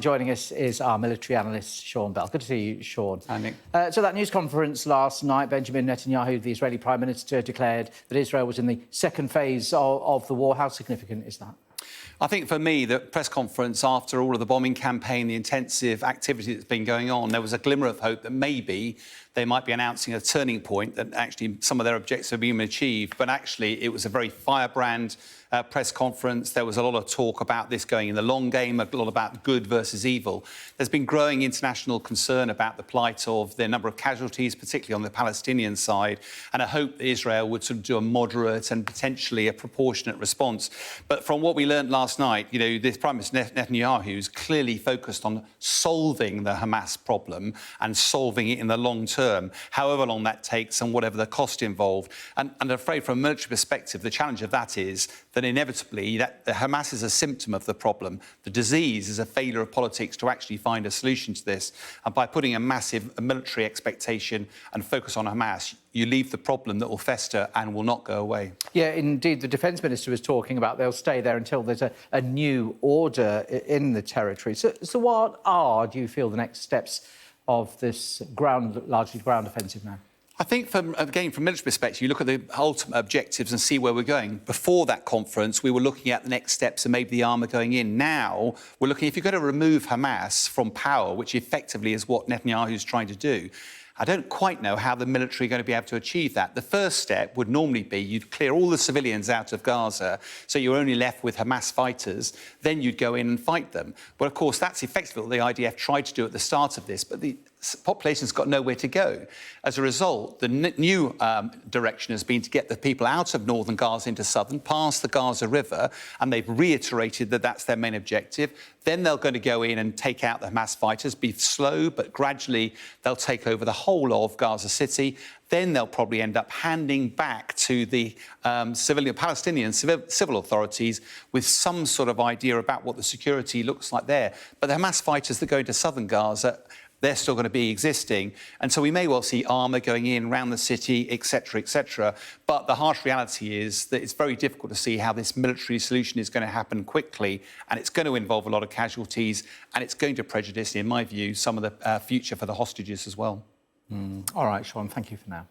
Joining us is our military analyst, Sean Bell. Good to see you, Sean. Hi, Nick. So that news conference last night, Benjamin Netanyahu, the Israeli Prime Minister, declared that Israel was in the second phase of the war. How significant is that? I think for me, the press conference after all of the bombing campaign, the intensive activity that's been going on, there was a glimmer of hope that maybe they might be announcing a turning point, that actually some of their objectives have been achieved. But actually, it was a very firebrand press conference. There was a lot of talk about this going in the long game, a lot about good versus evil. There's been growing international concern about the plight of the number of casualties, particularly on the Palestinian side, and a hope that Israel would sort of do a moderate and potentially a proportionate response. But from what we learned last night, you know, this Prime Minister Netanyahu is clearly focused on solving the Hamas problem and solving it in the long term, however long that takes and whatever the cost involved. And I'm afraid from a military perspective, the challenge of that is that inevitably that the Hamas is a symptom of the problem. The disease is a failure of politics to actually find a solution to this. And by putting a massive military expectation and focus on Hamas, you leave the problem that will fester and will not go away. Yeah, indeed. The Defence Minister was talking about they'll stay there until there's a new order in the territory. So what are, do you feel, the next steps of this largely ground offensive now? I think, from a military perspective, you look at the ultimate objectives and see where we're going. Before that conference, we were looking at the next steps and maybe the armour going in. Now, we're looking, if you're going to remove Hamas from power, which effectively is what Netanyahu is trying to do, I don't quite know how the military are going to be able to achieve that. The first step would normally be you'd clear all the civilians out of Gaza, so you're only left with Hamas fighters. Then you'd go in and fight them. But, of course, that's effectively what the IDF tried to do at the start of this, but the population's got nowhere to go. As a result, the new direction has been to get the people out of northern Gaza into southern, past the Gaza River, and they've reiterated that that's their main objective. Then they're going to go in and take out the Hamas fighters, be slow, but gradually they'll take over the whole of Gaza City. Then they'll probably end up handing back to the Palestinian civil authorities with some sort of idea about what the security looks like there. But the Hamas fighters that go into southern Gaza, they're still going to be existing. And so we may well see armour going in around the city, etc., etc. But the harsh reality is that it's very difficult to see how this military solution is going to happen quickly, and it's going to involve a lot of casualties, and it's going to prejudice, in my view, some of the future for the hostages as well. All right, Sean, thank you for now.